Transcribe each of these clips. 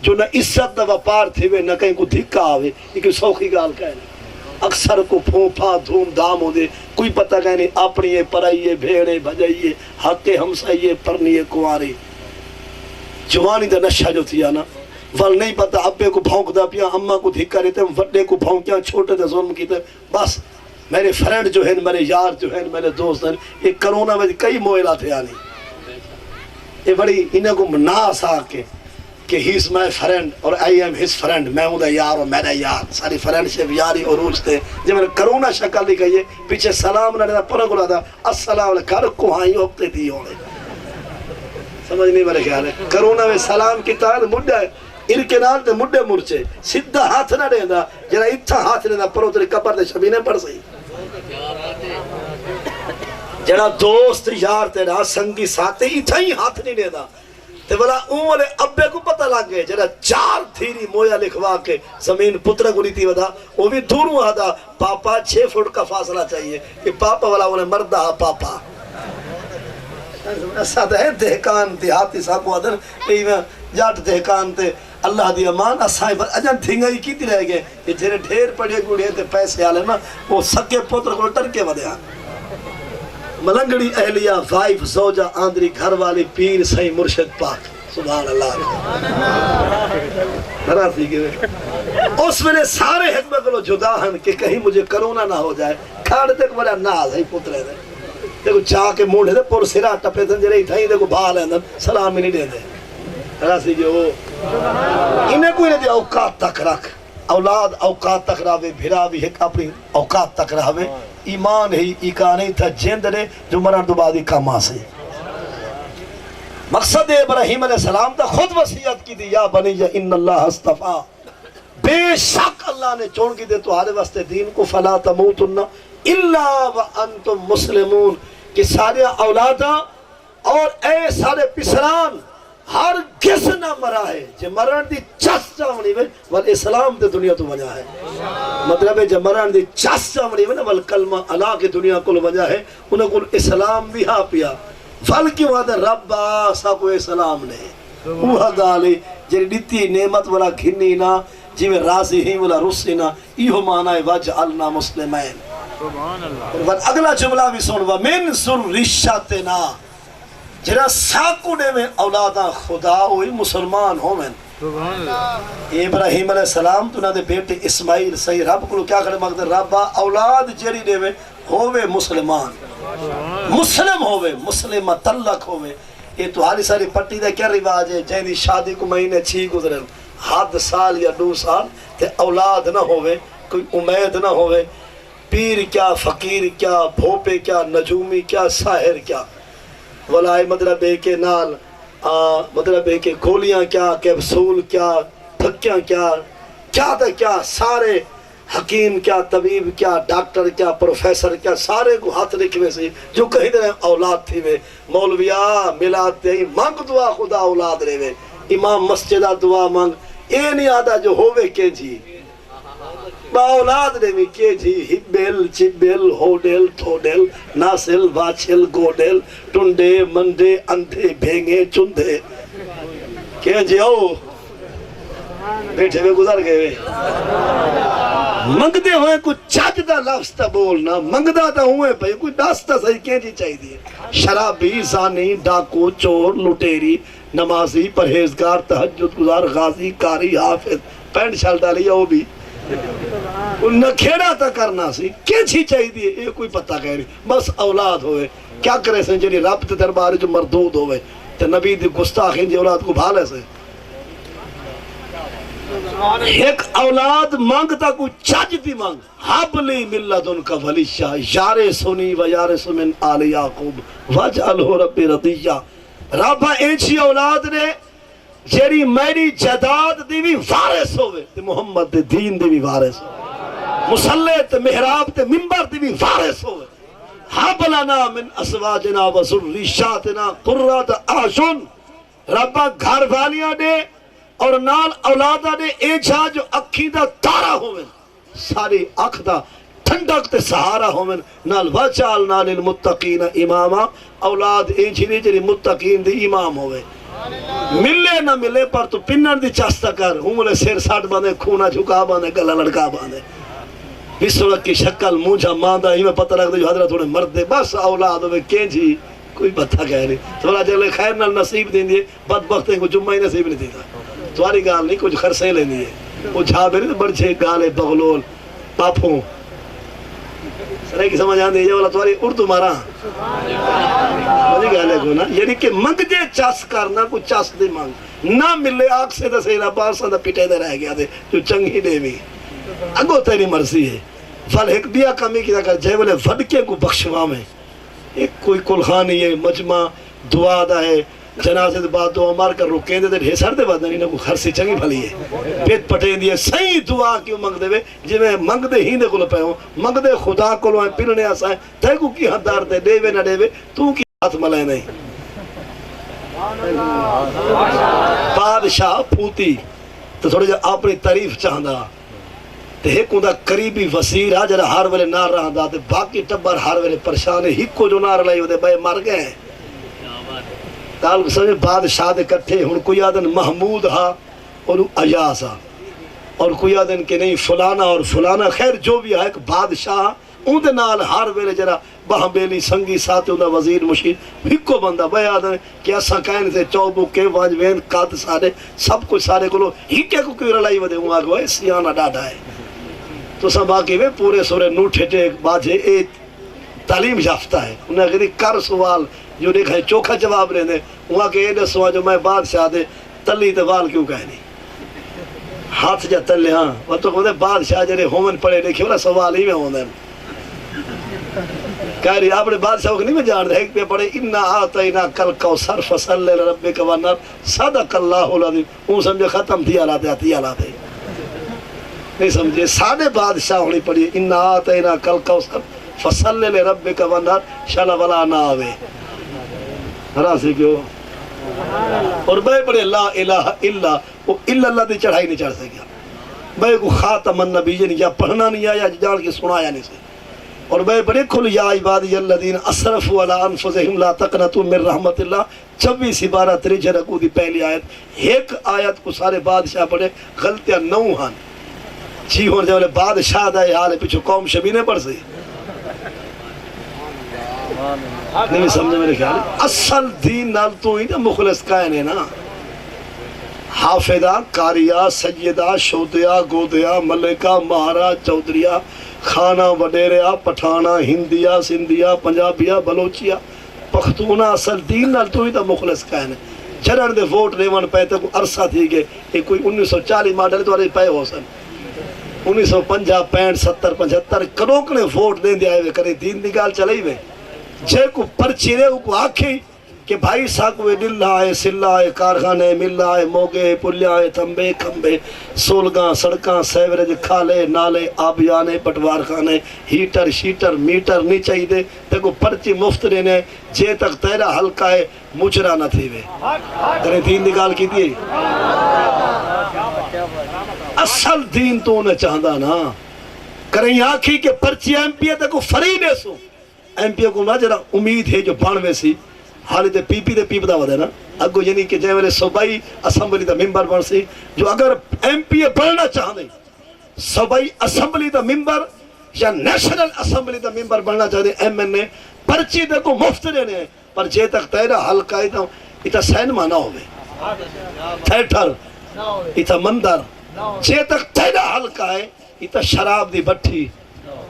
جو نہ عزت نہ وپار تھے وے نہ کہیں کو دھکا آوے، یہ کوئی سوکھی گال کہنے اکثر کو پھونپا دھوم دھام ہو دے، کوئی پتہ کہنے اپنی پرائیے بھیڑے بھجائیے حق ہمسائیے پرنیے کوارے جوانی دا نشہ جو تھیا نا ول نہیں پتہ ابے کو بھونک دا پیا اماں کو دھکا رہتے ہیں وڈے کو بھونکیا چھوٹے دا ظلم کیتے بس میرے فرینڈ جو ہیں میرے یار جو ہیں میرے دوست ہیں یہ کرونا میں کئی موئلہ تھے آنی یہ بڑی انہیں کو مناس آکے کہ ہی از مائی فرینڈ اور آئی ایم ہز فرینڈ میں ہوں دا یار اور میرا یار ساری فرینڈ شپ یاری اور روچ تھے جب میں نے کرونا شکل دی گئی ہے پیچھے سلام نہ رہتا پرہ گلا تھا السلام علیکم گھر کو ہاں ہی ہوتے تھی ہونے سمجھ نہیں میرے خیال ہے کرونا میں سلام کی طرح مڈا ہے ارکنال تے مڈے مرچے سدھا ہاتھ نہ رہتا جنہا اتھا ہاتھ رہتا پرو تیرے کپر تے شبینے پڑ سہی جنہا دوست یار تیرا سنگی ساتھے اتھا ہی ہاتھ نہیں رہتا تے بلا والے ابے کو پتہ لگ گئے جنہا 4 تھیری مویا لکھوا کے زمین پترہ کو لیتی ودا وہ بھی دوروں آدھا پاپا 6 فٹ کا فاصلہ چاہیے کہ پاپا والا انہیں مردہ پاپا ایسا ہے دہکان دیہاتی ساکو آدھر جاٹ دہکان تے اللہ دی امان اسائیں اجان تھنگائی کی تی رہ گئے یہ جیرے ڈھیر پڑے گوڑے تے پیسے آلے نا وہ سکے پوتر کو ٹرکے ودے آن ملنگڑی اہلیہ وائف زوجہ آندری گھر والی پیر صحیح مرشد پاک سبحان اللہ نراسی کے اس میں نے سارے حکمت کو جدا ہن کہ کہیں مجھے کرونا نہ ہو جائے کھاڑ تک بڑا ناز ہے پترے دے دیکھو چاہ کے مونڈے دے پور سرا ٹپے دن جرے تھائی دیکھو بھال ہے سلام ہی نہیں دے دے نراسی کے وہ انہیں کوئی نہیں دے اوقات تک رکھ اولاد اوقات تک رہے بھرا بھی ایک اپنی اوقات تک رہے ایمان ہی ایکا نہیں تھا جند نے جو مرن دو بعدی کام آسے مقصد ابراہیم علیہ السلام تا خود وصیت کی دی یا بنی یا ان اللہ استفا بے شک اللہ نے چون کی دے تو ہارے واسطے دین کو فلا تموتن الا وانتم مسلمون کہ سارے اولادا اور اے سارے پسران ہر کس نہ مرا ہے جو مرن دی چس چاونی میں ول اسلام دے دنیا تو وجہ ہے مطلب ہے جو مرن دی چس چاونی میں ول کلمہ اللہ کے دنیا کو وجہ ہے انہیں کل اسلام بھی ہاں پیا ول کیوں آدھے رب آسا کو اسلام نے اوہ گالی جنہی دیتی نعمت والا گھنی نا جی میں راضی ہی والا رسی نا ایہو معنی ہے وجعلنا مسلمین اگلا جملہ بھی سن ومن ذرِّیَّتِنَا جنہا ساکوڑے میں اولادا خدا ہوئی مسلمان ہو میں ابراہیم علیہ السلام تو نہ دے بیٹے اسماعیل صحیح رب کو کیا کرے مقدر ربا اولاد جری دے میں ہوئے مسلمان مسلم ہوئے مسلمہ تلق ہوئے یہ تو ہاری ساری پٹی دے کیا رواج ہے جہاں دی شادی کو مہینے 6 گزرے 7 سال یا 2 سال تے اولاد نہ ہوئے کوئی امید نہ ہوئے پیر کیا فقیر کیا بھوپے کیا نجومی کیا ساحر کیا ولائے مطلب ہے کہ نال مطلب ہے کہ گولیاں کیا کیپسول کیا تھکیاں کیا تھا کیا سارے حکیم کیا طبیب کیا ڈاکٹر کیا پروفیسر کیا سارے کو ہاتھ لکھوے سے جو کہیں دے اولاد تھی وے مولویاء ملاد تے مانگ دعا خدا اولاد رہے وے امام مسجدہ دعا مانگ اے نہیں آدھا جو ہووے کے جی با اولاد نے بھی کے جی ہبیل چبیل ہوڈیل تھوڈیل ناسل واچل گوڈیل ٹنڈے مندے اندھے بھینگے چندے کہ جی او بیٹھے میں گزر گئے منگدے ہوئے کوئی چاجدہ لفظ تا بولنا منگدہ تا ہوئے پہ کوئی داستہ صحیح کہیں جی چاہی دیئے شرابی زانی ڈاکو چور لٹیری نمازی پرہیزگار تہجد گزار غازی کاری حافظ پینٹ شال ڈالی وہ بھی نہ کھیڑا تا کرنا سی کیا چھی چاہی دیئے یہ کوئی پتہ کہہ رہی بس اولاد ہوئے کیا کرے سن جنہی رب تے دربارے جو مردود ہوئے تے نبی دی گستاخین جی اولاد کو بھالے سے ایک اولاد مانگتا کوئی چاج دی مانگ حبلی ملدن کا ولیشہ یار سنی و یار سمن آل یاقوب وجعلہ رب رضیہ ربا اینچی اولاد نے جیری میری جداد دی بھی وارث ہوئے تے محمد دے دین دی بھی وارث ہوئے مسلح تے محراب تے منبر دی بھی وارث ہوئے حب لنا من اسواجنا و ذریاتنا قرۃ اعین ربا گھر والیاں دے اور نال اولادا دے اے جا جو اکھی دا تارا ہوئے ساری اکھ دا ٹھنڈک تے سہارا ہوئے نال وجعلنا للمتقین اماما اولاد اے جھری جری متقین دی امام ہوئے ملے نہ ملے پر تو پنن دی چاستا کر ہمولے سیر ساٹھ باندھے کھونا جھکا باندھے گلہ لڑکا باندھے اس وقت کی شکل مونجھا ماندہ ہی میں پتہ لگتا جو حضرت تھوڑے مرد دے بس اولاد ہوئے کینجی کوئی بتا کہہ نہیں تھوڑا جلے خیر نال نصیب دیں دیئے بدبختیں کو جمعہ ہی نصیب نہیں دیتا تمہاری گال نہیں کچھ خرسے لیں دیئے وہ جھابے نہیں بڑھے گالے بغلول پاپوں سرے کی سمجھ آن دیجئے والا تمہاری اردو مارا مجھے گالے کو نا یعنی کہ منگ دے چاس کرنا کو چاس دے مانگ نہ ملے آگ سے دا سیرہ بارسا دا پیٹے دے رہ گیا دے جو چنگی دے بھی اگو تیری مرضی ہے فل ایک بیا کمی کی کر جائے بولے وڈکے کو بخشوا میں ایک کوئی کلخانی ہے مجمع دعا دا ہے جنازے دے بعد دعا مار کر رکیں دے دے سر دے بعد نہیں کوئی خرسی چنگی بھلی ہے پیٹ پٹیں دیئے صحیح دعا کیوں منگ دے وے جی میں منگ دے ہی دے کلو پہ ہوں منگ دے خدا کلو ہیں پلنے آسائیں تے کو کی حد دار دے وے نہ دے وے تو کی ہاتھ ملے نہیں بادشاہ پھوتی تو تھوڑے جا اپنی تعریف چاہندہ تے ایک اندہ قریبی وزیر آ جرہ ہر ویلے نار رہا دا تے باقی ٹبر ہر ویلے پریشان ہے ہک کو جو نار لائی ہوتے بھائی مر گئے ہیں کال سمجھے بادشاہ دے کٹھے ہن کوئی آدن محمود ہا اور ایاز ہا اور کوئی آدن کہ نہیں فلانا اور فلانا خیر جو بھی ہے ایک بادشاہ ان دے نال ہر ویلے جرہ بہاں بیلی سنگی ساتھ اندہ وزیر مشیر ہک کو بندہ بھائی آدن کہ ایسا کہنے سے چوبو کے وانجوین کات سارے سب کچھ سارے کلو ہکے کو کوئی رلائی ودے ہوں آگو ہے سیانہ ڈاڈا ہے تو سب باقی وہ پورے سورے نوٹھے ٹے باجے ایک تعلیم یافتہ ہے انہیں کہتے کر سوال جو دیکھا ہے چوکھا جواب رہنے وہاں کے ایڈے سوال جو میں بادشاہ دے تلی دوال کیوں کہنی ہاتھ جا تلے ہاں وہ تو کہتے بادشاہ جنہیں ہومن پڑے دیکھے والا سوال ہی میں ہوندے کہہ رہی آپ نے بادشاہ کو نہیں میں جان رہے ایک پہ پڑے اِنَّا آتَيْنَا کَلْ كَوْثَرْ فَصَلِّ لِرَبِّكَ وَانْحَرْ صَدَقَ اللَّهُ الْعَظِيمُ اون سمجھے ختم تھی آلاتے نہیں سمجھے ساڑھے بادشاہ ہونی پڑی اِنَّا آتَيْنَا کَلْ كَوْثَرْ فَصَلِّ لِرَبِّكَ وَانْحَرْ شالا والا نہ آوے راضی کیوں اور بھائی پڑے لا الہ الا وہ الا اللہ دی چڑھائی نہیں چڑھ سکیا بھائی کو خاتم النبیین یا پڑھنا نہیں آیا جان کے سنایا نہیں سے اور بھائی پڑے کھل یا عبادی الذین اسرفوا علی انفسہم لا تقنطوا من رحمت اللہ 24 12 13 رکو دی پہلی آیت ایک آیت کو سارے بادشاہ پڑے غلطیاں نو ہن جی ہون جب بادشاہ دا حال ہے پیچھو قوم شبینے پڑھ سے نہیں سمجھے میرے خیال اصل دین نال تو ہی نا مخلص کائنے نا حافظہ کاریہ سیدہ شودیہ گودیہ ملکہ مہارا چودریہ خانہ وڈیریا پٹھانا ہندیہ سندھیہ پنجابیہ بلوچیہ پختونہ اصل دین نال تو ہی نا مخلص کائنے جنر دے ووٹ لیون پہ تے کوئی عرصہ تھی گئے ایک کوئی 1940 ماڈل تو آرے پہ ہو سن 1950 65 70 75 کروکنے ووٹ دیں دے آئے ہوئے کرے دین دی گال چلائی ہوئے جے کو پرچی رہے کو آکھیں کہ بھائی ساکوے دلہ آئے سلہ آئے کارخانے ملہ آئے موگے پلیہ آئے تھمبے کھمبے سولگاں سڑکاں سیورج کھالے نالے آبیانے پٹوار خانے ہیٹر شیٹر میٹر نہیں چاہی دے تے کو پرچی مفت دینے جے تک تیرا حلقہ ہے مجرہ نہ تھی وے کریں دین دی گال کی دیئے اصل دین تو انہیں چاہدہ نا کریں آکھی کہ پرچی ایم پی تے کو فری دے سو ایم پی کو نہ جرا امید ہے جو بانوے سی حالی تے پی پی دے پی بدا ودے نا اگو یعنی کہ جائے میرے صوبائی اسمبلی دا ممبر بن سی جو اگر ایم پی بڑھنا چاہ دیں صوبائی اسمبلی دا ممبر یا نیشنل اسمبلی دا ممبر بڑھنا چاہ دیں ایم این اے پرچی دے کو مفت دینے ہیں پر جے تک تیرا حلقہ ایتا سینما نہ ہوئے تھیٹر ایتا مندر جے تک تیرا حلقہ ہے ایتا شراب دی بٹھی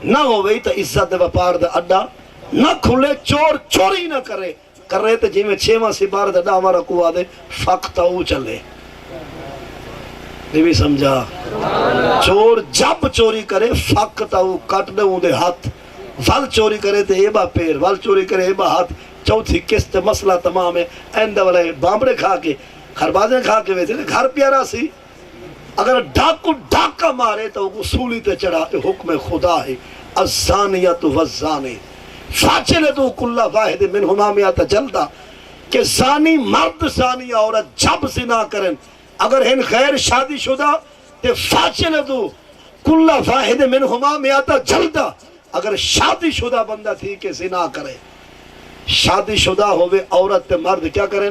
نہ ہوئے ایتا عزت دے وپار دے اڈا نہ کھلے چور چوری نہ کرے کر رہے تھے جی میں 6 سے 12 دے ڈاما رکھو آدھے فقطعو چلے نہیں بھی سمجھا چور جب چوری کرے فقطعو کٹ دے ہوں دے ہاتھ ول چوری کرے تے ایبا پیر ول چوری کرے ایبا ہاتھ چوتھی قسط مسئلہ تمام ہے ایندہ والے بامبڑے کھا کے خربازیں کھا کے ویسے گھر پیارا سی اگر ڈاکو ڈاکا مارے تو اصولی تے چڑھا حکم خدا ہے الزانیت والزانی فاجلدو کل واحد منہما میات جلدہ کہ زانی مرد زانی عورت جب زنا کریں اگر ہن غیر شادی شدہ تے فاجلدو کل واحد منہما میات جلدہ اگر شادی شدہ بندہ تھی کہ زنا کرے شادی شدہ ہوئے عورت تے مرد کیا کریں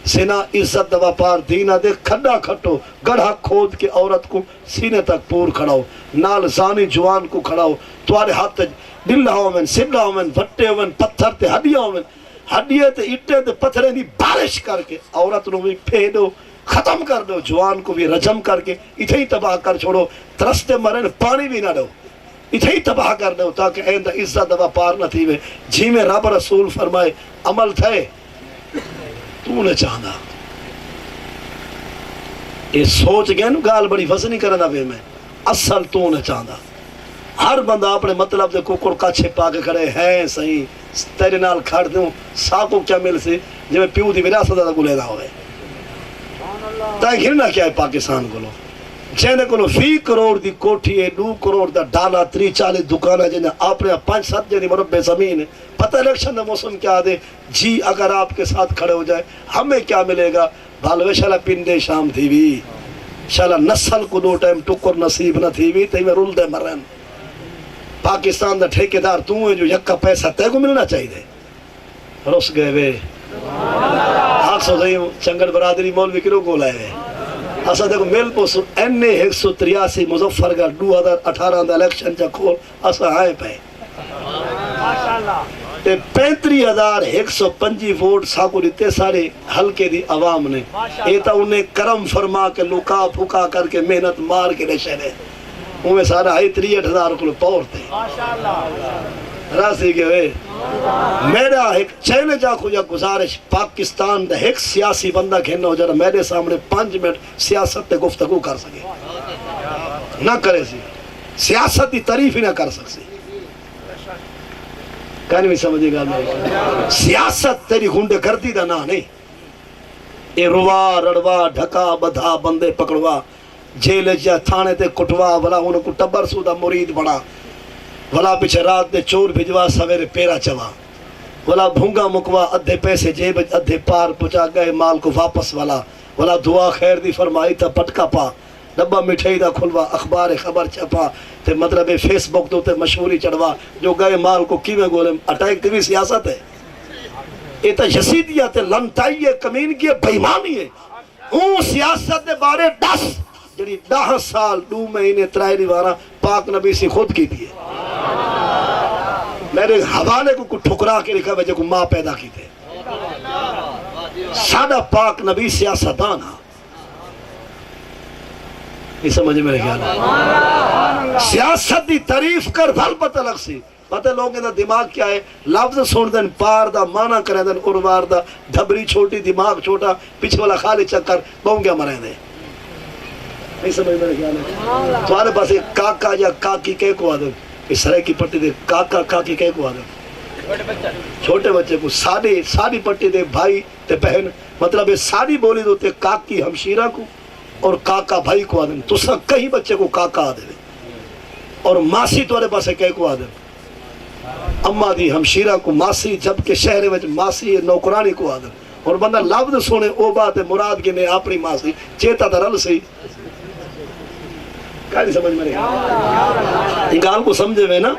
سنا عزت دا وپار دینا دے کھڈا کھٹو گڑھا کھود کے عورت کو سینے تک پور کھڑاؤ نال زانی جوان کو کھڑاؤ توارے ہاتھ ڈلہ ہومن سبلہ ہومن بھٹے ہومن پتھر تے ہڈیاں ہومن ہڈیے تے اٹے تے پتھرے دی بارش کر کے عورت نو بھی پھیڑو ختم کر دو جوان کو بھی رجم کر کے اتھے ہی تباہ کر چھوڑو ترستے مرن پانی بھی نہ دو اتھے ہی تباہ کر دو تاکہ ایندہ عزت دبا پار نہ تھی وے جی میں رب رسول فرمائے عمل تھے تو نے چاہنا یہ سوچ گئے نا گال بڑی وزنی کرنا وے میں اصل تو نے چاہنا ہر بندہ اپنے مطلب دے ککڑ کا چھپا کے کھڑے ہیں صحیح تیرے نال کھڑ دوں ساکو کیا مل سے جب میں پیو دی وراثت دا گلے دا ہوئے تائیں گھرنا کیا ہے پاکستان کو لو جینے کو لو 20 کروڑ دی کوٹھی ہے 2 کروڑ دا ڈالا 30-40 دکانہ جنہیں اپنے 5-7 جنہیں مربع زمین ہے پتہ الیکشن دا موسم کیا دے جی اگر آپ کے ساتھ کھڑے ہو جائے ہمیں کیا ملے گا بھالوے شالا پندے شام تھی بھی شالا نسل کو 2 ٹائم ٹکر نصیب نہ تھی بھی تی میں رول دے مرن پاکستان دا ٹھیکیدار تو ہے جو یکا پیسہ تے کو ملنا چاہیے دے رس گئے وے آگ سو دائیں چنگل برادری مولوی کلو گول آئے وے اسا دیکھو میل پوسو NA183 مظفر گا 2018 دا الیکشن چا کھول اسا آئے پہ 35,125 ووٹ ساکو دیتے سارے حلقے دی عوام نے ایتا انہیں کرم فرما کے لکا پھکا کر کے محنت مار کے نشے نے انہیں سارا آئی 63,000 کلو پورتے راسی کے ہوئے میرا ایک چیلنج آکھو یا گزارش پاکستان دا ایک سیاسی بندہ کھیلنا ہو جانا میرے سامنے 5 منٹ سیاست تے گفتگو کر سکے نہ کرے سی سیاست دی تعریف ہی نہ کر سکے کہنے بھی سمجھے گا میں سیاست تیری گھنڈے کردی دا نا نہیں اے روا رڑوا ڈھکا بدھا بندے پکڑوا جیل جا تھانے تے کٹوا ولا انہوں کو ٹبر سودا مرید بڑا ولا پیچھے رات دے چور بھجوا سویرے پیرا چوا ولا بھونگا مکوا ادھے پیسے جیب ادھے پار پچا گئے مال کو واپس ولا دعا خیر دی فرمائی تا پٹکا پا ڈبا مٹھائی دا کھلوا اخبار خبر چھپا تے مطلب فیس بک دو تے مشہوری چڑھوا جو گئے مال کو کیویں گولے اٹیک تے بھی سیاست ہے یہ تا یسیدیت ہے لنٹائی ہے کمینگی ہے بیمانی ہے اون سیاست دے بارے 10 جنہی 10 سال 2 مہینے 3 دیوارہ پاک نبی سے خود کی دیئے میرے حوالے کو ٹھکرا کے لکھا بجے کو ماں پیدا کی تھے سادہ پاک نبی سیاستان یہ سمجھے میرے خیال ہے سیاست دی تعریف کر بھل پتہ لگ سی پتہ لوگوں دا دماغ کیا ہے لفظ سن دن پار دا مانا کریں دن اروار دا دھبری چھوٹی دماغ چھوٹا پیچھے والا خالی چکر بہنگیا مریں دے نہیں سمجھ میرے خیال ہے تمہارے پاس ایک کاکا یا کاکی کہے کو آدم اس طرح کی پٹی دے کاکا کاکی کہے کو آدم چھوٹے بچے کو ساڑی پٹی دے بھائی تے بہن مطلب ساڑی بولی دو تے کاکی ہمشیرہ کو اور کاکا بھائی کو آدم تو سب کئی بچے کو کاکا آدم اور ماسی تمہارے پاس کہے کو آدم اماں دی ہمشیرہ کو ماسی جبکہ شہر وچ ماسی نوکرانی کو آدم اور بندہ لفظ سونے او بات مراد گنے اپنی ماسی چیتا تا رل سی کہا نہیں سمجھ میں رہے گال کو سمجھے میں نا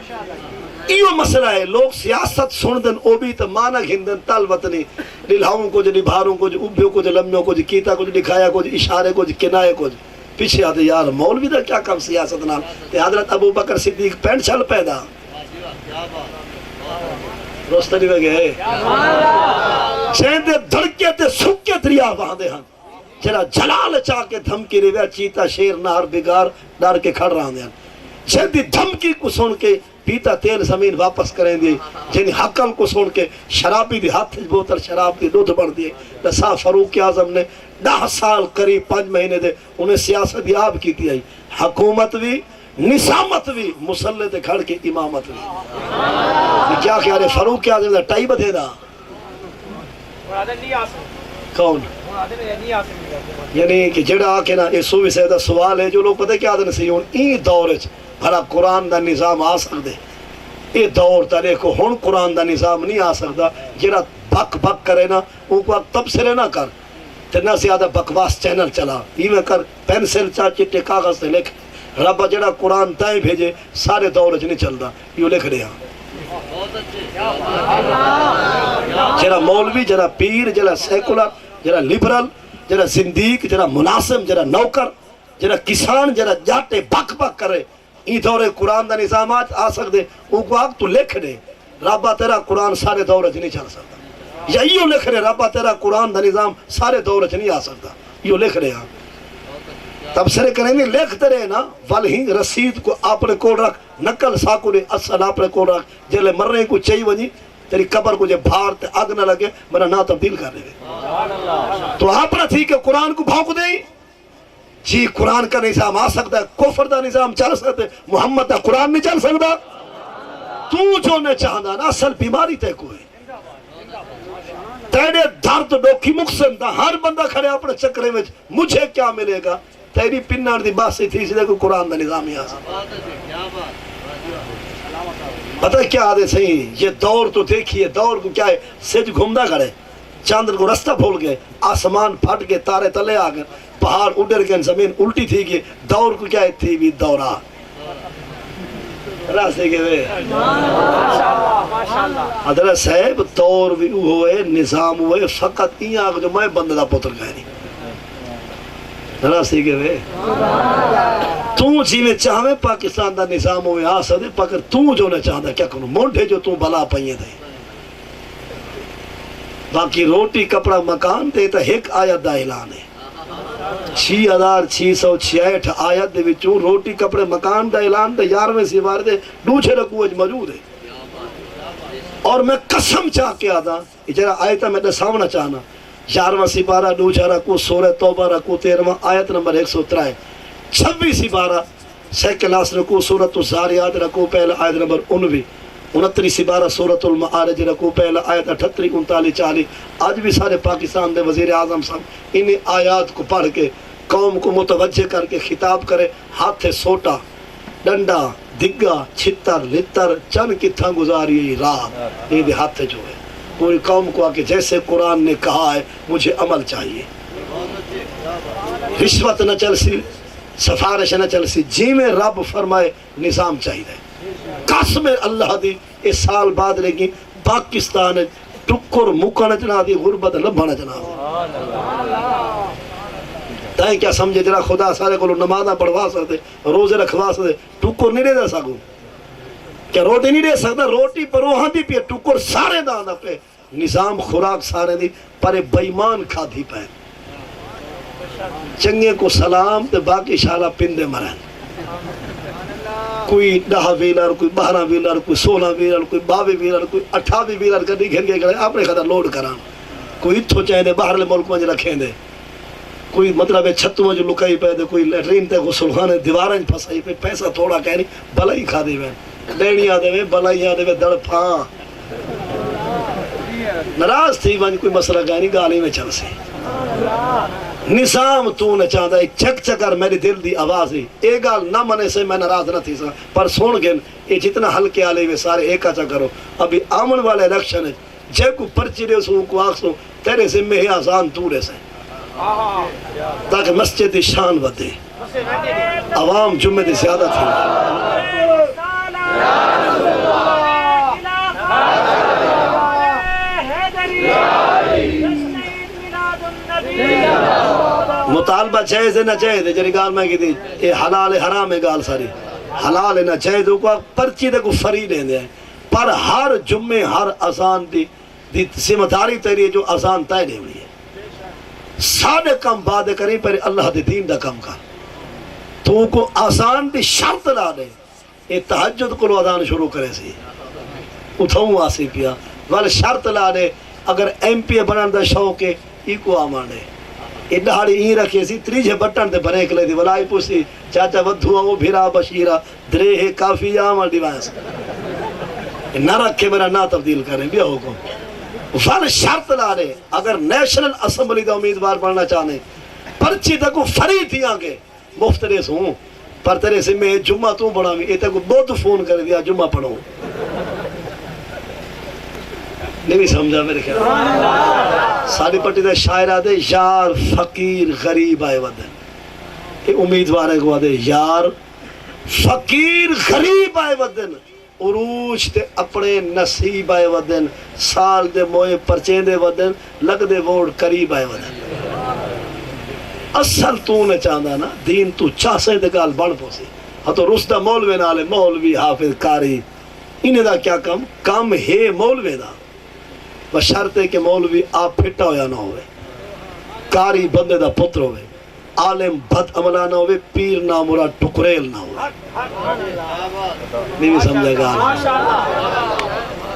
ایو مسئلہ ہے لوگ سیاست سندن او بھی تا مانا گھندن تل وطنی للہاؤں کو جو نبھاروں کو جو ابھیوں کو جو لمیوں کو جو کیتا کو جو دکھایا کو جو اشارے کو جو کنائے کو جو پیچھے آتے یار مولوی دا کیا کام سیاست نام تے حضرت ابو بکر صدیق پینٹ چھل پیدا روستنی میں گئے چیندے دھڑکے تے سکے دریا وہاں دے ہاں چلا جلال چاہ کے دھمکی رویا چیتا شیر نار بگار ڈار کے کھڑ رہا دیں چیندی دھمکی کو سن کے پیتا تیل زمین واپس کریں دی جنہی حقل کو سن کے شرابی دی ہاتھ بوتر شراب دی دودھ بڑھ دیئے نسا فاروق اعظم نے 10 سال قریب 5 مہینے دے انہیں سیاست یاب کی تھی آئی حکومت بھی نظامت بھی مسلح تے کھڑ کے امامت بھی کیا خیال ہے فاروق اعظم دا ٹائی بدھے دا کون یعنی کہ جڑا آکے نا یہ سووی سیدہ سوال ہے جو لوگ پتہ کیا دن سی ہون این دور بھلا قرآن دا نظام آ سکتے یہ دور تارے کو ہون قرآن دا نظام نہیں آ سکتا جڑا بک بک کرے نا ان کو تبصرے نہ کر تینا زیادہ بکواس چینل چلا یہ میں کر پینسل چاہ چٹے کاغذ سے لکھ رب جڑا قرآن تائیں بھیجے سارے دور نہیں چلتا یہ لکھ رہے ہیں جڑا مولوی جڑا پیر جڑا سیکولر جڑا لبرل جڑا زندیق جڑا مناسب جڑا نوکر جڑا کسان جڑا جاٹے بک بک کرے این دور قرآن دا نظامات آ سکتے وہ کو آگ تو لکھ دے رابع تیرا قرآن سارے دور چ نہیں چل سکتا یا یہ لکھ دے رابع تیرا قرآن دا نظام سارے دور چ نہیں آ سکتا یہ لکھ دے ہاں تبصرے کریں گے لکھتے رہے نا والہی رسید کو اپنے کول رکھ نقل ساکو دے اصل اپنے کول رکھ جلے مرنے کو چاہی ونی تیری قبر کو جے بھار تے آگ نہ لگے میرا نا تبدیل کر دے تو اپنا تھی کہ قرآن کو بھونک دے جی قرآن کا نظام آ سکتا ہے کفر دا نظام چل سکتا ہے محمد دا قرآن نہیں چل سکتا تو جو نے چاہنا نا اصل بیماری تے کوئی تیرے درد ڈوکی مقسم دا ہر بندہ کھڑے اپنے چکرے میں مجھے کیا ملے گا تیری پنار دی بات سے تھی اس لئے کوئی قرآن دا نظام ہی آسا پتہ کیا آدھے صحیح یہ دور تو دیکھئے دور کو کیا ہے سج گھومدہ کھڑے چاندر کو رستہ بھول گئے آسمان پھٹ گئے تارے تلے آگئے پہاڑ اڈر گئے زمین الٹی تھی گئے دور کو کیا ہے تھی بھی دورہ راستے کے وے حضرت صاحب دور بھی ہوئے نظام ہوئے فقط این آگ جو میں بندہ دا پتر گئے نہیں راستے کے وے تو جی میں چاہویں پاکستان دا نظام ہوئے آ سکتے پاکر تو جو نہ چاہتا کیا کروں مونڈے جو تو بلا پہیے دے باقی روٹی کپڑا مکان تے تا ایک آیت دا اعلان ہے 6666 آیت دے وچوں روٹی کپڑے مکان دا اعلان تے 11ویں سپارے دے دوچھے رکوع موجود ہے اور میں قسم چاہ کے آدھا جرا آیتہ میں سامنا چاہنا 11واں سپارہ دوچھا رکوع سورہ توبہ رکوع 13واں آیت نمبر 103 26 سپارہ سیکلاس رکوع سورۃ الزاریات رکوع پہلا آیت نمبر 19 29 سپارہ سورۃ المعارج رکوع پہلا آیت 38 39 40 آج بھی سارے پاکستان دے وزیر اعظم صاحب انہیں آیات کو پڑھ کے قوم کو متوجہ کر کے خطاب کرے ہاتھ سوٹا ڈنڈا دگا چھتر لتر چن کتھاں گزاری رات یہ ہاتھ جو ہے پوری قوم کو آکے جیسے قرآن نے کہا ہے مجھے عمل چاہیے رشوت نہ چل سی سفارش نہ چل سی جی میں رب فرمائے نظام چاہیے قسم اللہ دی اس سال بعد لگی پاکستان ٹکر مکن جنا دی غربت لبھن جنا تائیں کیا سمجھے جرا خدا سارے کو نمازہ پڑھوا سکتے روزے رکھوا سکتے ٹکر نہیں دے سکوں کیا روٹی نہیں دے سکتا روٹی پر وہاں دی پہ ٹکر سارے دانا پہ نظام خوراک سارے دی پر بیمان کھا دی پہ چنگے کو سلام تے باقی شالہ پندے مرین کوئی 10 ویلر کوئی 12 ویلر کوئی 16 ویلر کوئی 22 ویلر کوئی 28 ویلر کدی گھن کے کرے اپنے خطر لوڈ کران کوئی اتھو چاہے دے باہر لے ملک میں رکھیں دے کوئی مطلب ہے چھتوں میں جو لکائی پہ دے کوئی لیٹرین تے غسلخانے دیواریں پھسائی پہ پیسہ تھوڑا کہہ نہیں بلائی کھا دے وے ڈیڑی آدھے وے بلائی آدھے وے دڑ پھاں نراز تھی ون کوئی مسئلہ کہہ نہیں گالی میں چل سی نظام تو نہ چاہتا ہے چک چکر میری دل دی آواز ہی ایک گال نہ منے سے میں ناراض نہ تھی سا پر سون گن یہ جتنا ہلکے آلے ہوئے سارے ایک اچھا کرو ابھی آمن والے الیکشن ہے جے کو پرچی دے سو کو آخ سو تیرے ذمہ ہی آزان تو رہ سے تاکہ مسجد دی شان ودے عوام جمعہ دی زیادہ تھی مطالبہ جائز ہے نہ جائز ہے جری گال میں کی دی یہ حلال حرام ہے گال ساری حلال ہے نہ جائز کو پرچی دے کو فری دے دے پر ہر جمعے ہر اذان دی ذمہ داری تیری جو اذان طے دے ہوئی ہے ساڑھے کم بات کریں پر اللہ دے دین دا کم کر تو کو اذان دی شرط لا دے یہ تہجد کو اذان شروع کرے سی اتھاؤں آسی پیا وال شرط لا دے اگر ایم پی بنان دا شوق ہے ای کو آمان دے یہ دہاڑی ہی رکھے سی تریجھے بٹن تے بریک لے دی ولائی پوسی چاچا ودھوا وہ بھیرا بشیرہ درے ہے کافی آمان دیوائنس نہ رکھے میرا نہ تبدیل کریں بیا حکم ول شرط لا دے اگر نیشنل اسمبلی دا امیدوار بننا چاہنے پرچی تکو فری تھی آگے مفت ریس ہوں پر تیرے سے میں جمعہ تو بڑھا میں یہ تکو بہت فون کر دیا جمعہ پڑھوں نہیں بھی سمجھا میرے خیال ساری پٹی دے شاعرہ دے یار فقیر غریب آئے ودن یہ امیدوار ہے کو دے یار فقیر غریب آئے ودن عروج تے اپنے نصیب آئے ودن سال دے موئے پرچیں دے ودن لگ دے ووڑ قریب آئے ودن اصل تو نے چاہتا نا دین تو چاسے دے گال بڑھ پوسی ہاں تو رستہ مولوے نالے مولوی حافظ کاری انہیں دا کیا کام ہے مولوے دا بشرط ہے کہ مولوی آپ پھٹا ہویا نہ ہوئے کاری بندے دا پتر ہوئے عالم بد عملہ نہ ہوئے پیر نہ مراد ٹکریل نہ ہوئے نہیں بھی سمجھے گا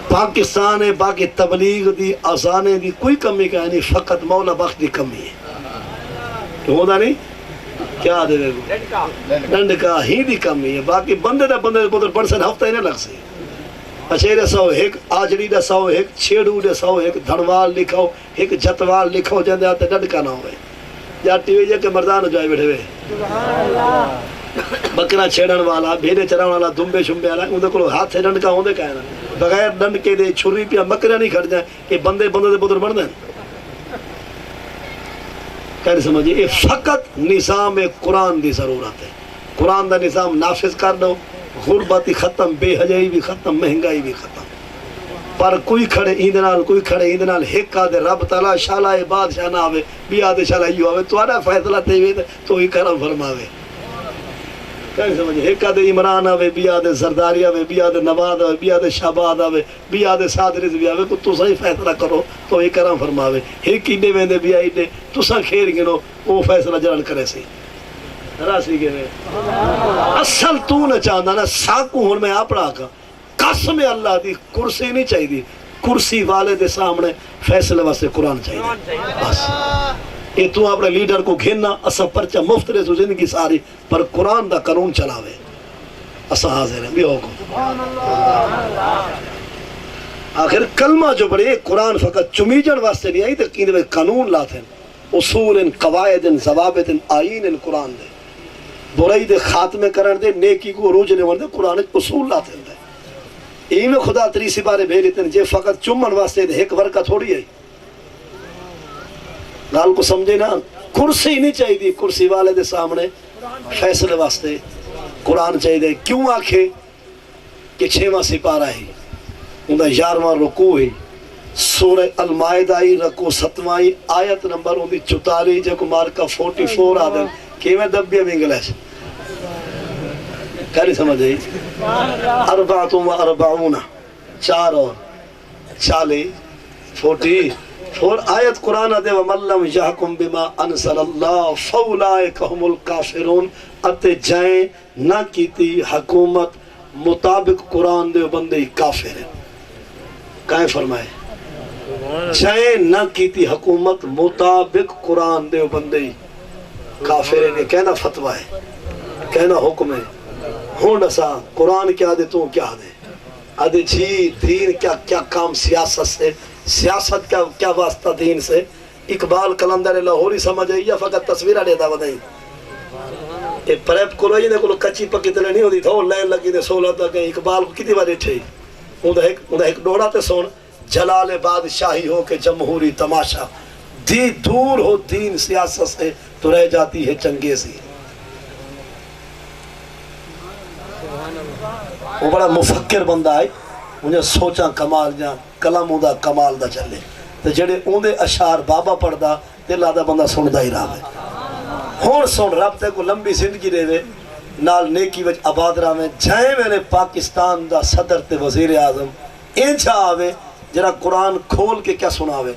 پاکستان ہے باقی تبلیغ دی آزانے دی کوئی کمی کا نہیں فقط مولا بخش دی کمی ہے تو ہوتا نہیں کیا دے گا ڈنڈکا ہی دی کمی ہے باقی بندے دا پتر پڑھ سے ہفتہ ہی نہیں لگ سی اچھے سو ایک آجڑی دا سو ایک چھیڑو دے سو ایک دھڑوال لکھو ایک جتوال لکھو جاندے آتے ڈنڈکا نہ ہوئے یا ٹی وی جا کے مردان ہو جائے بیٹھے ہوئے بکرا چھیڑن والا بھیڑے چراؤن والا دمبے شمبے والا اندھے کو ہاتھ سے ڈنڈکا ہوندے کہنا بغیر ڈنڈ کے دے چھری پیا مکرہ نہیں کھڑ جائیں کہ بندے دے پتر بڑھ دیں کہنے سمجھے یہ فقط نظام قرآن دی ضرورت ہے قرآن دا نظام نافذ کر دو غربتی ختم بے حجائی بھی ختم مہنگائی بھی ختم پر کوئی کھڑے ایندنال کوئی کھڑے ایندنال ایک آدھے رب تعالیٰ شالہ بادشاہ نہ آوے بھی آدھے شالہ یوں آوے تو آدھا فیصلہ تیوے تو ہی کرم فرماوے کہیں سمجھے ایک آدھے عمران آوے بھی آدھے زرداری آوے بھی آدھے نواد آوے بھی آدھے شہباد آوے بھی آدھے سعد رضوی آوے کو تو صحیح فیصلہ کرو تو ہی کرم فرماوے ایک ہی دے ویندے بھی آئی دے تو سا خیر گنو وہ فیصلہ جلال کرے سی راسی کے میں اصل تو نہ چاہتا نا ساکو ہون میں اپنا کا قسم اللہ دی کرسی نہیں چاہی دی کرسی والے دے سامنے فیصلے واسطے قرآن چاہیے بس یہ تو اپنے لیڈر کو گھننا اسا پرچہ مفت رہے سو زندگی ساری پر قرآن دا قانون چلاوے اسا حاضر ہیں بھی ہوگا آخر کلمہ جو بڑے قرآن فقط چمیجن واسطے نہیں آئی تک اندھے قانون لاتے ہیں اصول ان قواعد ان ضوابط ان آئین ان قرآن دے برائی دے خاتمے کرن دے نیکی کو روج نے وردے قرآن اصول لاتے ہیں ای میں خدا تریسی بارے بھیلیتے ہیں جے فقط چمن واسطے دے ایک ورکہ تھوڑی ہے گال کو سمجھے نا کرسی نہیں چاہی دی کرسی والے دے سامنے فیصلے واسطے قرآن چاہی دے کیوں آکھے کہ 6واں سپارہ ہی اندھا 11واں رکوع ہی سورہ المائدہ رکوع 7واں آیت نمبر اندھی 44 جو کمار کا 44 آدم کیویں دبیا میں انگلیش کیا نہیں سمجھے 44 4 اور 40 44 آیت قرآن دے وَمَن لَّمْ يَحْكُم بِمَا أَنزَلَ اللَّهُ فَأُولَٰئِكَ هُمُ الْكَافِرُونَ اتے جائیں نہ کیتی حکومت مطابق قرآن دے بندے کافر ہیں کہیں فرمائے جائیں نہ کیتی حکومت مطابق قرآن دے بندے کافر ہیں کہنا فتوہ ہے کہنا حکم ہے ہون اسا قرآن کیا دے تو کیا دے آدھے جی دین کیا کام سیاست سے سیاست کیا واسطہ دین سے اقبال کلندر لاہوری سمجھ ہے یا فقط تصویرہ دیتا ودائی یہ پریپ کو لوئی نے کلو کچی پکی تلے نہیں ہوتی تھا لین لگی دے سولہ تک اقبال کو کتی بارے تھے اندھا ایک ڈوڑا تے سون جلال بادشاہی ہو کے جمہوری تماشا دی دور ہو دین سیاست سے تو رہ جاتی ہے چنگیزی وہ بڑا مفکر بندہ ہے مجھے سوچا کمال جان کلم ہوندہ کمال دا چلے تو جڑے اوندے اشعار بابا پڑھ دا دل آدھا بندہ سن دا ہی رہا ہے ہون سن رب تے کو لمبی زندگی دے وے نال نیکی وچ آباد رہا میں جائیں میں نے پاکستان دا صدر تے وزیر اعظم انچا آوے جرا قرآن کھول کے کیا سناوے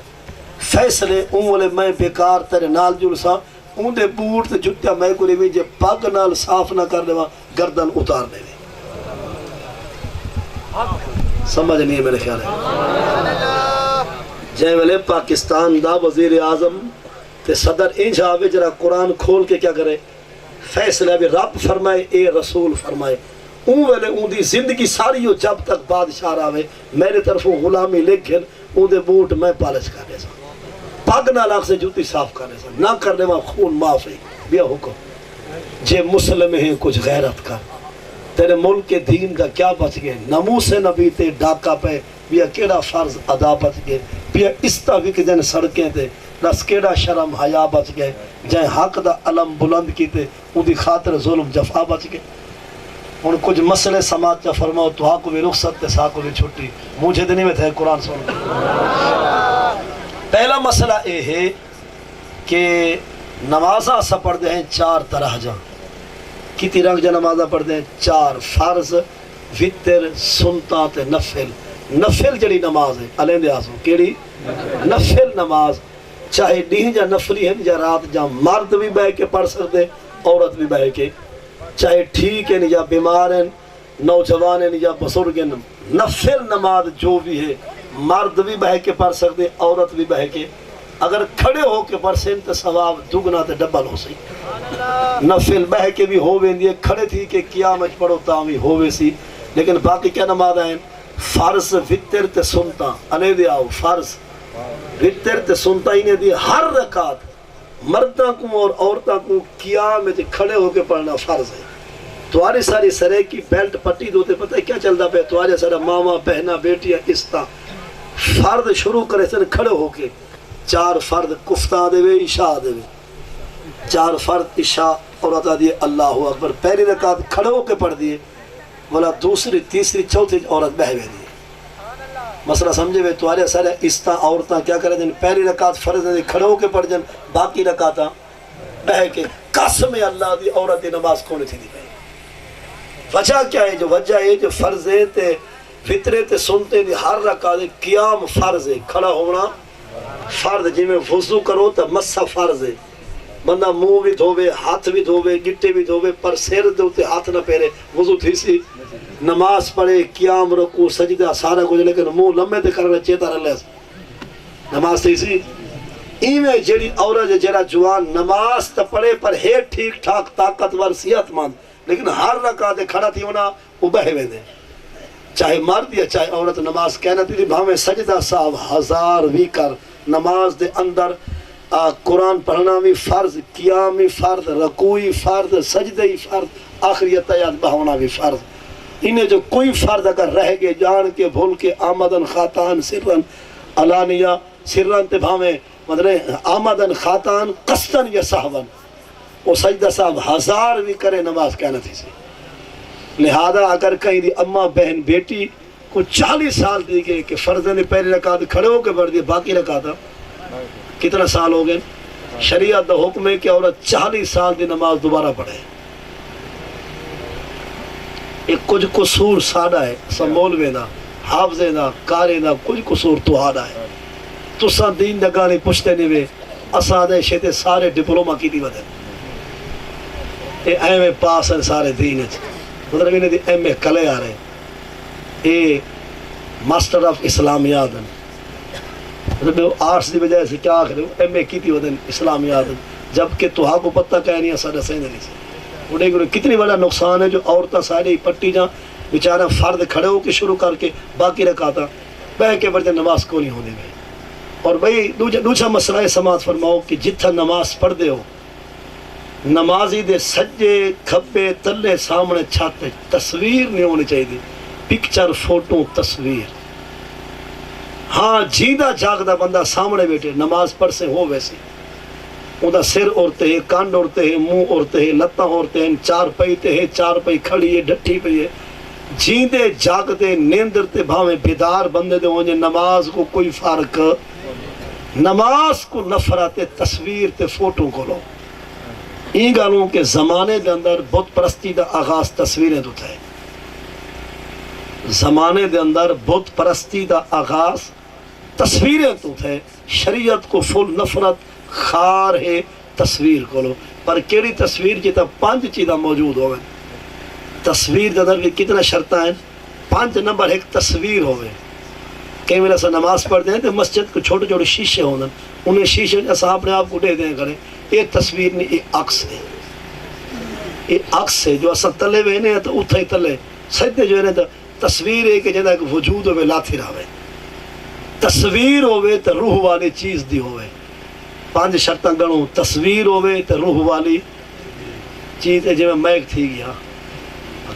فیصلے اونولے میں بیکار تیرے نال جلسا اوندے بوٹ تے جتیا میں کو لیوی جے پاک نال صاف نہ کر دے گردن اتار دے سمجھ نہیں ہے میرے خیال ہے جائیں ویلے پاکستان دا وزیر اعظم تے صدر انج آوے جرا قرآن کھول کے کیا کرے فیصلہ بھی رب فرمائے اے رسول فرمائے اون ویلے اون دی زندگی ساری ہو جب تک بادشاہ آوے میرے طرف غلامی لکھن اون دے بوٹ میں پالش کر دے سا پاگ نہ لاکھ سے جوتی صاف کر دے سا نہ کر دے وہاں خون معاف ہے بیا حکم جے مسلم ہیں کچھ غیرت کر تیرے ملک کے دین کا کیا بچ گئے ناموس نبی تے ڈاکہ پہ بیا کیڑا فرض ادا بچ گئے بیا استا وک جن سڑکیں تے نس کیڑا شرم حیا بچ گئے جائیں حق دا علم بلند کی تے ان دی خاطر ظلم جفا بچ گئے ہوں کچھ مسئلے سماج کا فرماؤ تو کو بھی رخصت تے سا کو بھی چھٹی مجھے تو نہیں میں تھے قرآن سن کے پہلا مسئلہ یہ ہے کہ نمازاں سا پڑھتے ہیں 4 طرح جا کتی رنگ جا نمازاں پڑھتے ہیں 4 فرض وتر سنتا تے نفل نفل جڑی نماز ہے علیندے آسو کیڑی نفل نماز چاہے ڈیہ جا نفلی ہے جا رات جا مرد بھی بہ کے پڑھ سکتے عورت بھی بہ کے چاہے ٹھیک ہے یا بیمار ہیں نوجوان ہیں یا بزرگ ہیں نفل نماز جو بھی ہے مرد بھی بہ کے پڑھ سکتے عورت بھی بہ کے اگر کھڑے ہو کے پڑھ سیں تو ثواب دگنا تے ڈبل ہو سی نفل بہ کے بھی ہو ویندی ہے کھڑے تھی کہ قیامت پڑھو تاوی ہووے سی لیکن باقی کیا نماز ہیں فرض وتر تے سنتا علیحدہ آؤ فرض وتر تے سنتا ہی نے دی ہر رکعت مردوں کو اور عورتوں کو قیامت کھڑے ہو کے پڑھنا فرض ہے تمہاری ساری سرے کی بیلٹ پٹی دوتے پتہ ہے کیا چلتا پہ تمہارے سارا ماما بہنا بیٹیاں استا فرض شروع کرے سن کھڑے ہو کے 4 فرض کفتہ دے وے عشاء دے وے 4 فرض عشاء عورت دیے اللہ اکبر پہلی رکعت کھڑے ہو کے پڑھ دیے بولا دوسری تیسری چوتھی عورت بہ گئی دیے مسئلہ سمجھے ہوئے تمہارے سارے استا عورتاں کیا کریں دن پہلی رکعت فرض دے کھڑے ہو کے پڑھ جن باقی رکعتاں بہ کے قسم اللہ دی عورت دی نماز کون تھی دی پہ وجہ کیا ہے جو وجہ ہے جو فرض ہے تے فطرے تے سنتے دی ہر رکعت قیام فرض ہے کھڑا ہونا فرض جی میں وضو کرو تو مسا فرض ہے بندہ منہ بھی دھوے ہاتھ بھی دھوے گٹے بھی دھوے پر سیر دے ہوتے ہاتھ نہ پہرے وضو تھی سی نماز پڑھے قیام رکوع سجدہ سارا کچھ لیکن منہ لمبے تے کرنے چیتا رہ لے نماز تھی سی ایویں جڑی عورت جڑا جوان نماز تے پڑھے پر ہے ٹھیک ٹھاک طاقتور صحت مند لیکن ہر رکعت کھڑا تھی ہونا وہ بہے وے دے چاہے مرد یا چاہے عورت نماز کہنا تھی بھاویں سجدہ صاحب 1000 بھی کر نماز دے اندر قرآن پڑھنا بھی فرض قیامی فرض رکوعی فرض سجدہی فرض آخری تیات بہونا بھی فرض انہیں جو کوئی فرض اگر رہ گئے جان کے بھول کے آمدن خاتان سرن علانیہ سرن تے بھاویں مطلب آمدن خاتان قصدن یا صحبن وہ سجدہ صاحب 1000 بھی کرے نماز کہنا تھی سی لہذا اگر کہیں دی اماں بہن بیٹی کو 40 سال دی گئے کہ فرض نے پہلی رکعت کھڑے ہو کے پڑھ دیے باقی رکعت کتنا سال ہو گئے شریعت دا حکم ہے کہ عورت 40 سال دی نماز دوبارہ پڑھے ایک کچھ قصور ساڑا ہے سمولوے دا حافظے دا کارے دا کچھ قصور تو آڑا ہے تو سا دین دگانے پوچھتے نہیں وے اسادے شیطے سارے ڈپلومہ کی دی بدے اے ایم اے پاس ہیں سارے دین ہے مطلب انہیں دی ایم اے کلے آ رہے اے ماسٹر آف اسلامیات ہیں مطلب آرٹس دی بجائے سے کیا آخر ہے ایم اے کی تھی ودن اسلامیات جبکہ تو ہاں کو پتہ کہہ نہیں ہے سارے سیندہ نہیں سے انہیں کہ کتنی بڑا نقصان ہے جو عورتہ سارے پٹی جاں بیچارہ فرد کھڑے ہو کے شروع کر کے باقی رکھاتا بہ کے بڑھتے نماز کو نہیں ہونے میں اور بھئی دوسرا مسئلہ ہے سماعت فرماؤ کہ جتھا نماز پڑھ دے ہو نمازی دے سجے کھبے تلے سامنے چھاتے تصویر نہیں ہونی چاہیے دی پکچر فوٹو تصویر ہاں جیدہ جاگدہ بندہ سامنے بیٹھے نماز پڑھ سے ہو ویسے اندھا سر اورتے ہیں کانڈ اورتے ہیں منہ اورتے ہیں لتاں اورتے ہیں چار پہیتے ہیں چار پہی کھڑی ہے ڈھٹی پہی ہے جیندے جاگدے نیندرتے بھاویں بیدار بندے دے ہونجے نماز کو کوئی فرق نماز کو نفرت تصویر تے فوٹو کو لو این گالوں کے زمانے دے اندر بت پرستی دا آغاز تصویریں تو تھے زمانے دے اندر بت پرستی دا آغاز تصویریں تو تھے شریعت کو فل نفرت خار ہے تصویر کو لو پر کیڑی تصویر جیتا 5 چیزاں موجود ہوئے تصویر دے اندر کتنا شرطہ ہیں 5 نمبر ایک تصویر ہوئے کہیں میں ایسا نماز پڑھتے ہیں تو مسجد کو چھوٹے چھوٹے شیشے ہونا انہیں شیشے ایسا اپنے آپ کو دے دیں کریں یہ تصویر نہیں یہ عکس ہے یہ عکس ہے جو اصلا تلے ہوئے نہیں تو اتھا ہی تلے سجدے جو ہے تو تصویر ہے کہ جنہا ایک وجود ہوئے لاتی رہے تصویر ہوئے تو روح والی چیز دی ہوئے 5 شرطاں گنوں تصویر ہوئے تو روح والی چیز ہے جو میں میک تھی گیا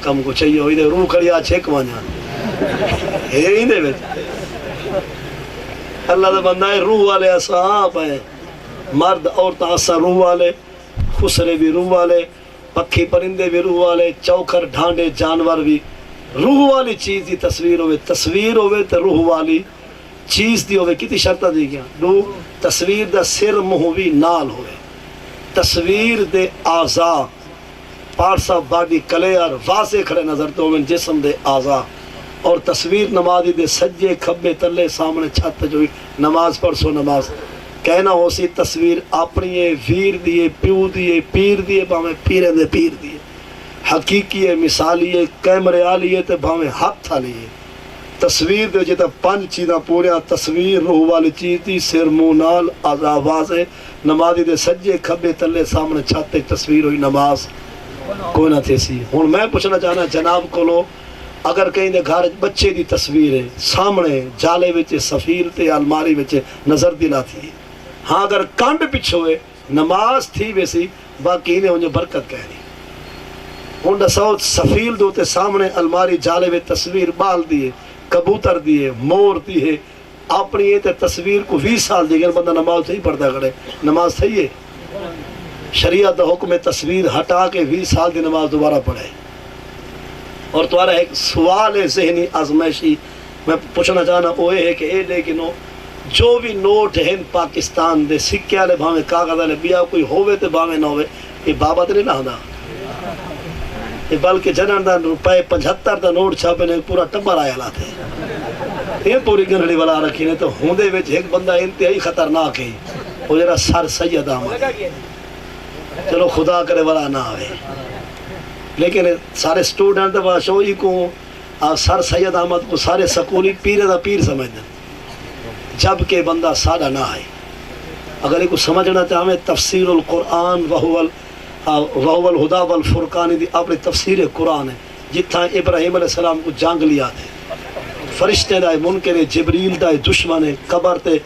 کم کو چاہیے ہوئی دے روح کھڑی آج چھک مانیا ہے ہی دے بیٹھے اللہ دے بندہ ہے روح والے اصحاب ہیں مرد عورت آسا روح والے خسرے بھی روح والے پکھی پرندے بھی روح والے، چوکھر ڈھانڈے جانور بھی روح والی چیز دی تصویر ہوئے، تصویر ہوئے تو روح والی چیز دی ہوئے. کتی شرطہ دی گیا؟ دو، تصویر دا سر منہ بھی نال ہوئے، تصویر دے اعضاء پارٹس آف باڈی کلیئر واضح کھڑے نظر تو ہوئے جسم دے اعضاء. اور تصویر نمازی دے سجے کھبے تلے سامنے چھت جو نماز پڑھ سو نماز کہنا ہو سی تصویر اپنی ہے، ویر دیئے، پیو دیئے، پیر دیئے، باہمیں پیرے دے پیر دیئے، حقیقی ہے، مثالی ہے، کیمرے آلی ہے، تے باہمیں ہاتھ تھالی ہے. تصویر دے جیتا 5 چیزاں پوریا، تصویر روح والی چیز دی، سر منہ نال آواز ہے، نمازی دے سجے کھبے تلے سامنے چھت تصویر ہوئی، نماز کوئی نہ تھی سی. ہن میں پوچھنا چاہنا جناب کو لو، اگر کہیں دے گھر بچے دی تصویر ہے سامنے جالے وچ سفیر تے الماری وچ نظر دلا تھی، ہاں اگر کانڈ پچھوئے نماز تھی ویسی باقی نے انہیں برکت کہنی. ہن دسو سفیل دو تے سامنے الماری جالے وچ تصویر بال دیے، کبوتر دیے، مور دیے، اپنی یہ تے تصویر کو 20 سال دیگے بندہ نماز صحیح پڑھتا کھڑے، نماز صحیح ہے؟ شریعت دا حکم تصویر ہٹا کے 20 سال دی نماز دوبارہ پڑھے. اور تمہارا ایک سوال ہے ذہنی آزمائشی میں پوچھنا چاہنا وہ ہے کہ اے لیکنو جو بھی نوٹ ہیں پاکستان دے سکے والے بھاویں کاغذ والے بیا کوئی ہوئے تے بھاویں نہ ہوئے، یہ بابت نہیں نہ یہ بلکہ جنہاں دا روپے 75 دا نوٹ چھاپے نے پورا ٹبر آیا لاتے، یہ پوری گنڑی والا رکھی نے. تو ہوندے وچ ایک بندہ انتہائی خطرناک ہے، وہ جرا سر سید احمد، چلو خدا کرے والا نہ آئے، لیکن سارے سٹوڈنٹ شوئی کو سر سید احمد کو سارے سکولی پیرے دا پیر سمجھتے، جبکہ بندہ سادہ نہ آئے. اگر ایک کو سمجھنا چاہے تفسیر القرآن وہو الہدا والفرقان دی اپنی تفسیر قرآن ہے، جتھاں ابراہیم علیہ السلام کو جنگ لیا تھے، فرشتے دا منکر جبریل دا دشمن ہے، قبر تے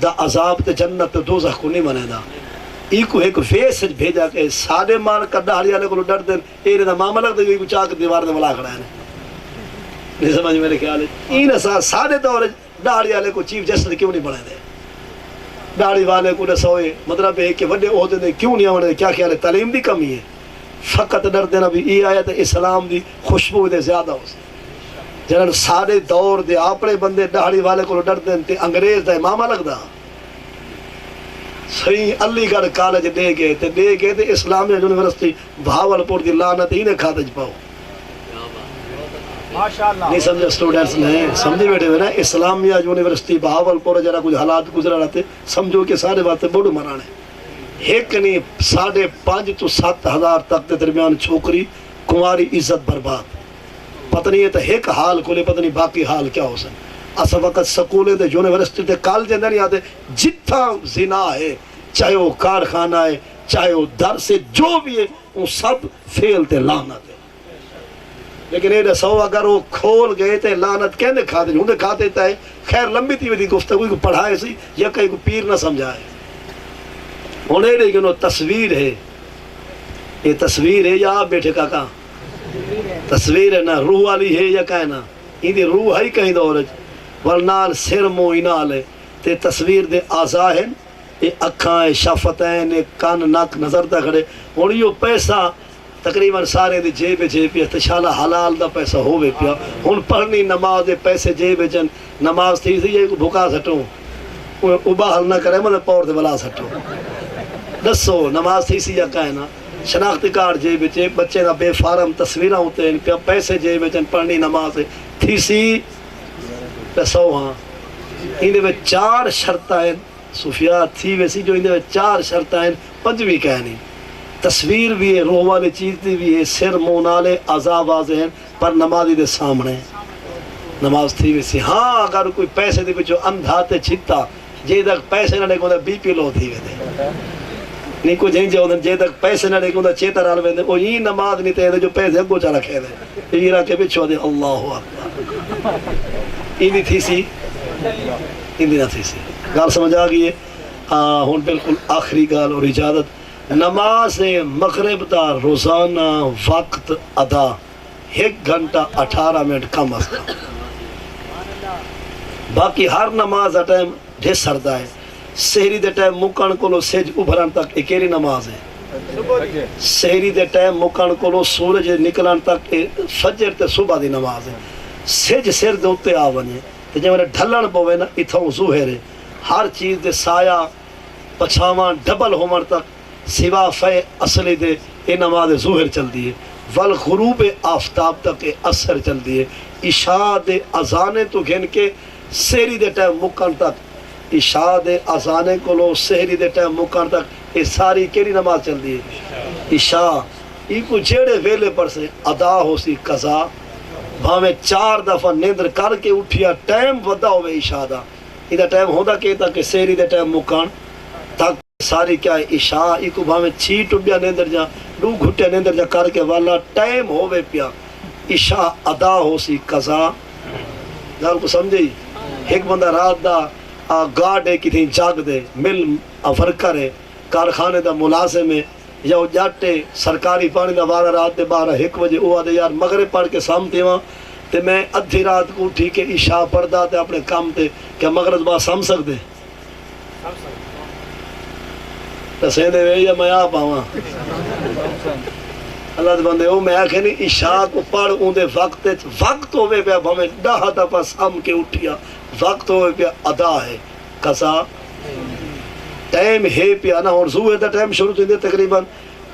دا عذاب تے جنت تے دوزخ کو نہیں منے دا. ایک ویس بھیجا کہ ساڑے مار کر ڈاڑی والے کو ڈر دیں، ایرے دا ماما لگ دے کوئی چاک دیوار دے ملا کھڑا ہے نہیں سمجھ میرے خیال ہے. این ساڑے دور ڈاڑی والے کو چیف جسٹس کیوں نہیں بنے دے؟ ڈاڑی والے کو رسوئے مطلب ہے کہ وڈے عہدے دے کیوں نہیں آنے دے؟ کیا خیال ہے؟ تعلیم دی کمی ہے؟ فقط ڈر دینا بھی یہ آیت اسلام دی خوشبو دے زیادہ ہو سی. جنہاں ساڑے دور دے اپنے بندے ڈاڑی والے کو ڈر دیں تے انگریز دا ماما لگ دا. صحیح علی گڑھ کالج دے گئے تے اسلامیہ یونیورسٹی بھاولپور دی لعنت ہی نے کھاتے پاؤ. نہیں سمجھا سٹوڈنٹس نے سمجھے بیٹھے ہوئے نا، اسلامیہ یونیورسٹی بہاولپور جرا کچھ حالات گزرا رہتے سمجھو کہ سارے باتیں بڑو مرانے. ایک نہیں 5,500 تو 7,000 تک دے درمیان چھوکری کنواری عزت برباد. پتہ نہیں ہے تو ایک حال کو لے پتہ نہیں باقی حال کیا ہو سن. اسا وقت سکولے دے یونیورسٹی دے کالج اندر نہیں آتے، جتھا زنا ہے چاہے وہ کارخانہ ہے چاہے وہ درس ہے جو بھی ہے وہ سب فیل تے لعنت ہے. لیکن یہ دسو اگر وہ کھول گئے تے لعنت کہنے کھاتے ہوں کھاتے تے خیر لمبی تھی ویدی گفتگو کو پڑھائے سی یا کہیں کو پیر نہ سمجھائے. ہونے لیکن وہ تصویر ہے، یہ تصویر ہے یا بیٹھے کاکا تصویر ہے نا، روح والی ہے یا کہنا یہ دی روح ہے کہیں دور ورنال سر موئی نال ہے تے تصویر دے اعضاء ہیں، یہ اکھاں شفتین کان ناک نظر تا کھڑے. اور یہ پیسہ تقریباً سارے دی جیب پیا تشالہ حلال دا پیسہ ہوئے پیا. ہن پڑھنی نماز دے پیسے جیب جن نماز تھی سی یہ بھکا سٹوں اباہل نہ کرے مطلب پور دے بلا سٹوں. دسو نماز تھی سی یا کہنا شناختی کارڈ جیب چے بچے دا بے فارم تصویریں ہوتے ہیں پیا پیسے جیب جن پڑھنی نماز تھی سی. دسو ہاں اندے میں 4 شرطیں ہیں صوفیات تھی ویسی جو اندے میں 4 شرطیں ہیں. 5ویں کہنی تصویر بھی ہے، روح والی چیز بھی ہے، سر منہ نالے اعضاء واضح ہیں پر نمازی دے سامنے نماز تھی ویسی. ہاں اگر کوئی پیسے دے بچو اندھا تے چھتا جے تک پیسے نہ لے کو بی پی لو تھی ویدے نہیں کو جہیں جو جے تک پیسے نہ لے کو چیتا رال ویدے وہ یہ نماز نہیں تے جو پیسے اگو چا رکھے دے یہ رکھے بچو دے اللہ اکبر. یہ تھی سی یہ نہ تھی سی. گال سمجھ آ گئی ہے. ہون بالکل آخری گال اور اجازت. نماز مغرب دا روزانہ وقت ادا 1 گھنٹہ 18 منٹ کم از کم. باقی ہر نماز دا ٹائم ڈھے سردہ ہے. سہری دے ٹائم مکن کو لو سیج ابھرن تک ایکیری نماز ہے. سحری دے ٹائم مکن کو سورج نکلن تک فجر تے صبح دی نماز ہے سج سر دے اتے آ ونے تے جے ڈھلن پوے نا اتھوں ظہر ہے ہر چیز دے سایہ پچھاواں ڈبل ہومن تک سوا فے اصلی دے اے نماز ظہر چل دی ہے والغروب آفتاب تک اے اثر چل دی ہے عشاء دے اذانے تو گھن کے سحری دے ٹائم مکن تک عشاء دے اذانے کو سحری دے ٹائم مکن تک یہ ساری کیڑی نماز چل دی ہے عشاء ای کو جیڑے ویلے پر سے ادا ہو سی قضا بھاویں 4 دفعہ نیندر کر کے اٹھیا ٹائم ودا ہوئے عشاء دا ادھا ٹائم ہوتا کہتا کہ سحری دے ٹائم مکان تک ساری کیا ہے عشاء ای کو بھاویں 6 ٹبیا نیندر جا 2 گھٹیا نیندر جا کر کے والا ٹائم ہوئے پیا عشاء ادا ہو سی قضا گال کو سمجھے ایک بندہ رات دا گارڈ ہے کتنی جاگ دے مل ورکر ہے کارخانے دا ملازم ہے یا وہ جاٹے سرکاری پانی دا 12 رات دے 12-1 بجے وہ آدھے یار مغرب پڑھ کے سامتے ہاں تے میں ادھی رات کو اٹھی کے عشاء پڑھدا تے اپنے کام تے کیا مغرب بعد سم سکتے تسیں دے وے یا میں آپ آواں اللہ دے بندے او میں آکھے نہیں عشاء کو پڑھ اون دے وقت ہوئے پیا بھویں 10 دفعہ سم کے اٹھیا وقت ہوئے پیا ادا ہے قضا ٹائم ہے پیا نا اور زوہر دا ٹائم شروع تھی دے تقریباً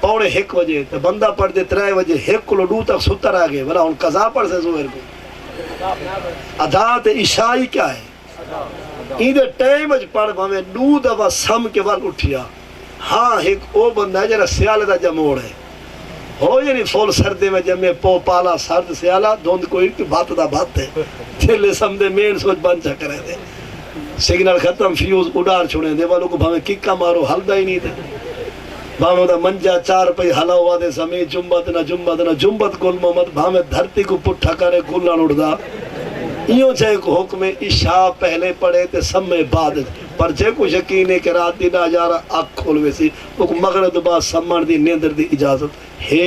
1:45 بجے تے بندہ پڑھ دے 3 بجے 1 کو 2 تک ستر آگے بلا ان قضا پڑھ سے زوہر کو ادا تے عشائی کیا ہے این دے ٹائم اج پڑھ بھویں 2 دفعہ سم کے بعد اٹھیا ہاں ایک او بندہ ہے جرا سیالے دا جموڑ ہے ہو یعنی فول سردے میں جمعے پو پالا سرد سیالہ دھوند کوئی بات دا بات ہے تھیلے سمدے مین سوچ بانچا کرے دے سگنل ختم فیوز اڈار چھوڑے دے والوں کو بھاویں ککا مارو حلدہ ہی نہیں دے بھاویں دا منجا 4 پہ حلا ہوا دے سمیں جنبت گل محمد بھاویں دھرتی کو پٹھا کرے گلان اڑدا ایوں چاہے کو حکم عشاء پہلے پڑھے تے سمے بعد پر جے کو یقین ہے کہ رات دی ناجارہ آنکھ کھولوے سی وہ مغرب بعد سمن دی نیندر دی اجازت ہے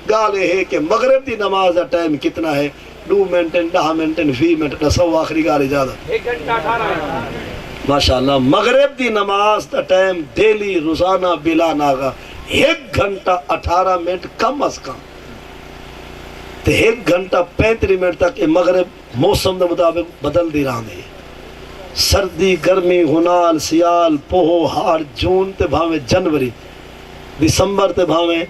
گالے ہے کہ مغرب دی نماز دا ٹائم کتنا ہے 2 منٹ 10 منٹ 20 منٹ نسو آخری گال اجازت 1 گھنٹہ 18 ماشاءاللہ مغرب دی نماز دا ٹائم ڈیلی روزانہ بلا ناغا 1 گھنٹہ 18 منٹ کم از کم تے 1 گھنٹہ 35 منٹ تک مغرب موسم دے مطابق بدل دی رہا ہے سردی گرمی ہنال سیال پوہو ہار جون تے بھاویں جنوری دسمبر تے بھاویں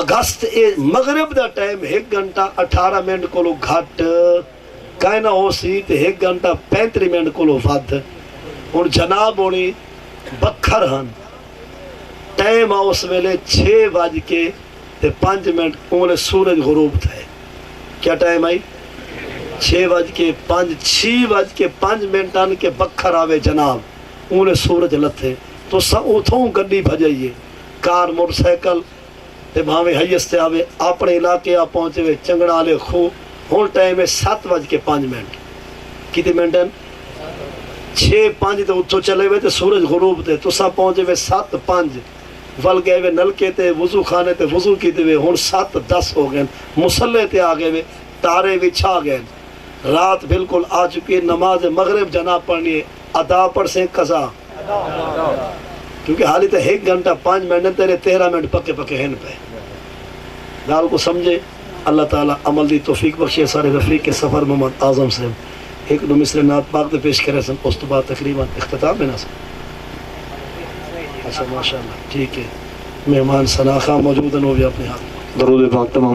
اگست مغرب دا ٹائم 1 گھنٹہ 18 منٹ کو لو گھٹ کائنا ہو سی تے 1 گھنٹہ 35 منٹ کو لو ود اور جناب ہونی بکھر ہن ٹائم اس ویلے 6 بج کے تے 5 منٹ انہیں سورج غروب تھے کیا ٹائم آئی 6 بج کے 5 منٹان کے بکھر آوے جناب انہیں سورج لتھے تو اتھوں گڈی بھجائیے کار موٹر سائیکل تے بھاویں حیث تے آوے اپنے علاقے آ پہنچے وے چنگڑا لے خو ہون ٹائم ہے 7 بج کے 5 منٹ کتی منٹن 6-5 تے اتھوں چلے وے تے سورج غروب تے تو سا پہنچے وے 7-5 ول گئے وے نلکے تے وضو خانے تے وضو کی تے وے ہون 7-10 ہو گئے مسلح تے آگئے وے تارے بھی چھا گئے رات بالکل آ چکی ہے نماز مغرب جناب پڑھنی ہے ادا پڑھ سے قضا کیونکہ حالی تے 1 گھنٹہ 5 منٹ تیرے 13 منٹ پکے پکے ہیں پہ دال کو سمجھے اللہ تعالیٰ عمل دی توفیق بخشے سارے رفیق کے سفر محمد اعظم سے ایک دو مصر نعت پاک دے پیش کرے سن اس تو بعد تقریباً اختتام میں نہ سن اچھا ماشاءاللہ ٹھیک ہے مہمان سناخہ موجود ہیں وہ بھی اپنے ہاتھ درود پاک تمام